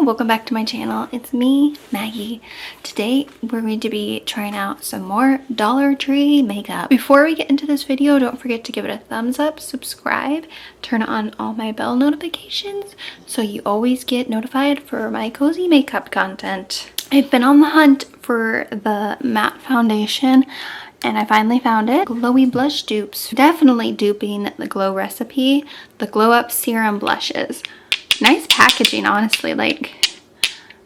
welcome back to my channel. It's me, Maggie. Today we're going to be trying out some more Dollar Tree makeup. Before we get into this video, don't forget to give it a thumbs up, subscribe, turn on all my bell notifications so you always get notified for my cozy makeup content. I've been on the hunt for the matte foundation and I finally found it. Glowy Blush Dupes. Definitely duping the Glow recipe, the Glow Up Serum Blushes. Nice packaging, honestly. Like,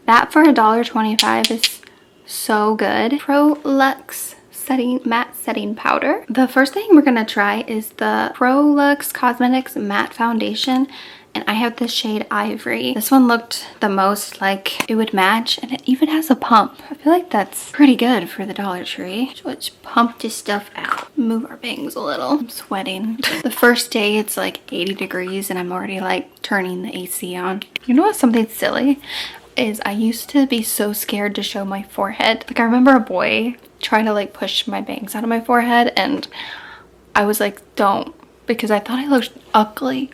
that for $1.25 is so good. Proluxe matte setting powder. The first thing we're gonna try is the Proluxe Cosmetics matte foundation, and I have the shade Ivory. This one looked the most like it would match, and it even has a pump. I feel like that's pretty good for the Dollar Tree. Let's pump this stuff out. Move our bangs a little. I'm sweating. The first day it's like 80 degrees and I'm already like turning the AC on. You know what's something silly is I used to be so scared to show my forehead. Like, I remember a boy trying to like push my bangs out of my forehead and I was like, don't, because I thought I looked ugly.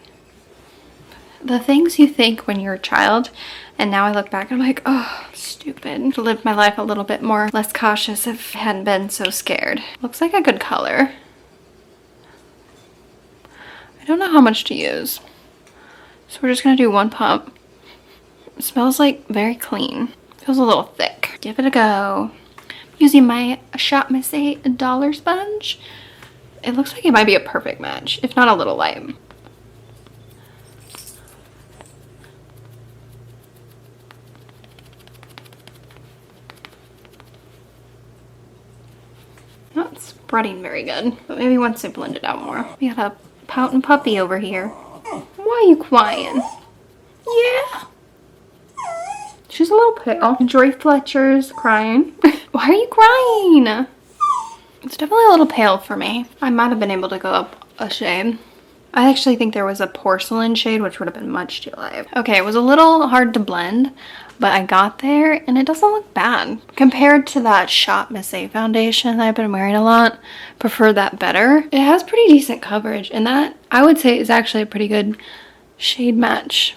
The things you think when you're a child, and now I look back and I'm like, oh, stupid. To live my life a little bit more less cautious if I hadn't been so scared. Looks like a good color. I don't know how much to use, so we're just gonna do one pump. It smells like very clean. Feels a little thick. Give it a go. Using my Shop Miss A dollar sponge. It looks like it might be a perfect match, if not a little light. Not spreading very good, but maybe once I blend it out more. We got a pouting puppy over here. Why are you crying? Yeah. She's a little pale. Joy Fletcher's crying. Why are you crying? It's definitely a little pale for me. I might have been able to go up a shade. I actually think there was a porcelain shade, which would have been much too light. Okay, it was a little hard to blend, but I got there and it doesn't look bad. Compared to that Shop Miss A foundation that I've been wearing a lot, prefer that better. It has pretty decent coverage, and that, I would say, is actually a pretty good shade match.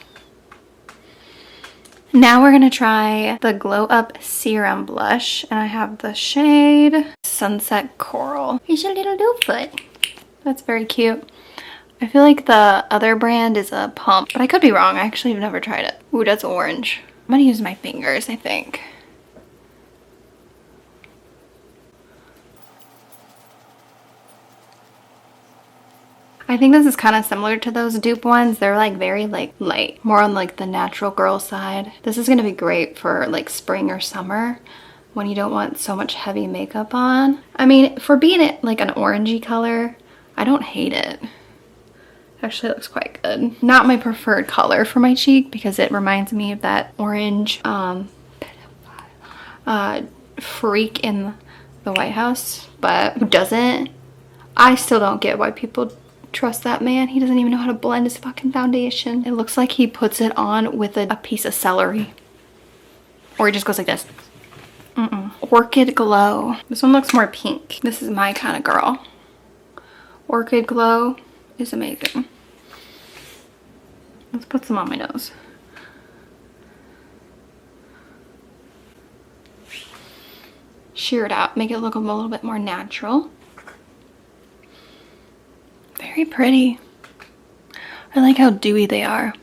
Now we're gonna try the Glow Up Serum Blush, and I have the shade Sunset Coral. Here's your little doe foot. That's very cute. I feel like the other brand is a pump, but I could be wrong. I actually have never tried it. Ooh, that's orange. I'm gonna use my fingers, I think. I think this is kind of similar to those dupe ones. They're like very like light, more on like the natural girl side. This is gonna be great for like spring or summer when you don't want so much heavy makeup on. I mean, for being it like an orangey color, I don't hate it. Actually, it looks quite good. Not my preferred color for my cheek because it reminds me of that orange freak in the White House, but who doesn't? I still don't get why people trust that man. He doesn't even know how to blend his fucking foundation. It looks like he puts it on with a piece of celery, or he just goes like this. Orchid Glow. This one looks more pink. This is my kind of girl. Orchid Glow is amazing. Let's put some on my nose. Shear it out, make it look a little bit more natural. Very pretty. I like how dewy they are.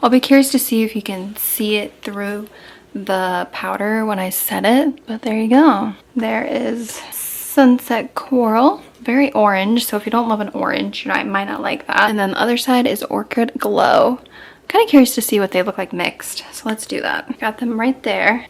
I'll be curious to see if you can see it through the powder when I set it, but there you go. There is Sunset Coral. Very orange, so if you don't love an orange, you know, I might not like that. And then the other side is Orchid Glow. I'm kind of curious to see what they look like mixed, so let's do that. Got them right there.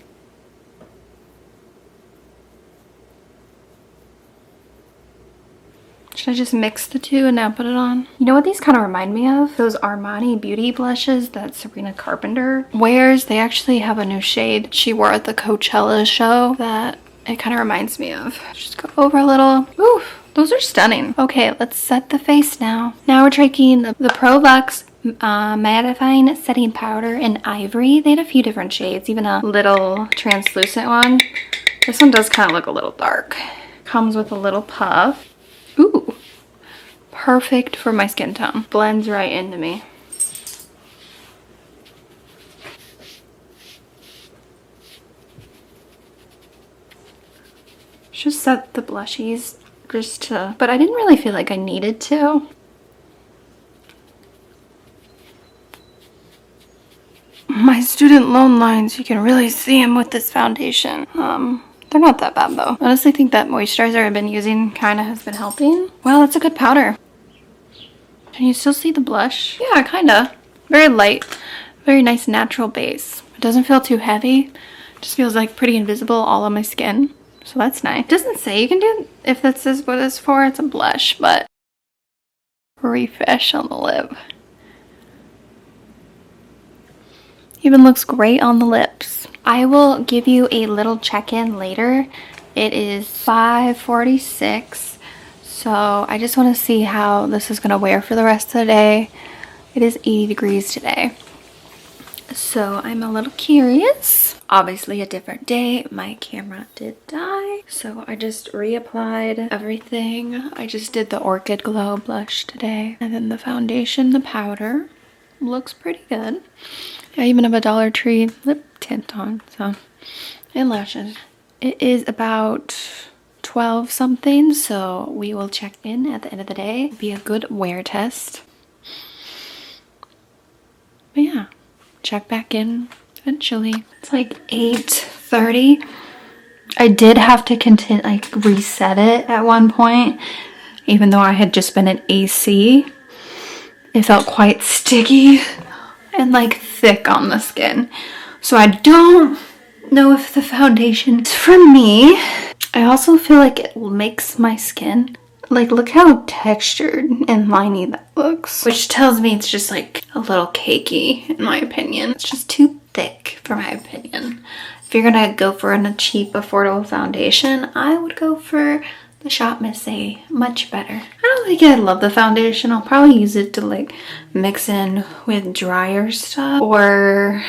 Should I just mix the two and now put it on? You know what these kind of remind me of? Those Armani Beauty blushes that Sabrina Carpenter wears. They actually have a new shade she wore at the Coachella show that it kind of reminds me of. Just go over a little. Oof, those are stunning. Okay, let's set the face now. Now we're taking the Proluxe mattifying setting powder in Ivory. They had a few different shades, even a little translucent one. This one does kind of look a little dark. Comes with a little puff. Ooh, perfect for my skin tone. Blends right into me. just set the blushies but I didn't really feel like I needed to. My student loan lines, you can really see them with this foundation. They're not that bad though. I honestly think that moisturizer I've been using kind of has been helping. Well, it's a good powder. Can you still see the blush? Yeah, kind of. Very light, very nice natural base. It doesn't feel too heavy. It just feels like pretty invisible all on my skin. So that's nice. It doesn't say you can do, if this is what it's for, it's a blush, but refresh on the lip. Even looks great on the lips. I will give you a little check-in later. It is 5:46, so I just want to see how this is going to wear for the rest of the day. It is 80 degrees today, so I'm a little curious. Obviously a different day. My camera did die, so I just reapplied everything. I just did the Orchid Glow blush today, and then the foundation, the powder. Looks pretty good. I even have a Dollar Tree lip tint on, so, and lashes. It is about 12 something, so we will check in at the end of the day. Be a good wear test. But yeah, check back in eventually. It's like 8:30. I did have to reset it at one point, even though I had just been in AC. It felt quite sticky and like thick on the skin. So I don't know if the foundation is for me. I also feel like it makes my skin, like, look how textured and liney that looks. Which tells me it's just like a little cakey in my opinion. It's just too thick for my opinion. If you're gonna go for a cheap, affordable foundation, I would go for the Shop Miss A. Much better. I don't think I love the foundation. I'll probably use it to like mix in with drier stuff, or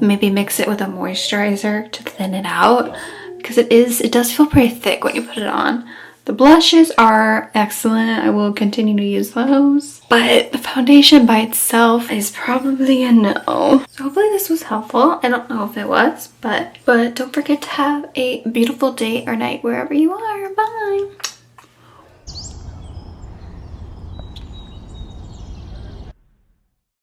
maybe mix it with a moisturizer to thin it out, because it does feel pretty thick when you put it on. The blushes are excellent. I will continue to use those, but the foundation by itself is probably a no. So hopefully this was helpful. I don't know if it was, but don't forget to have a beautiful day or night wherever you are. Bye.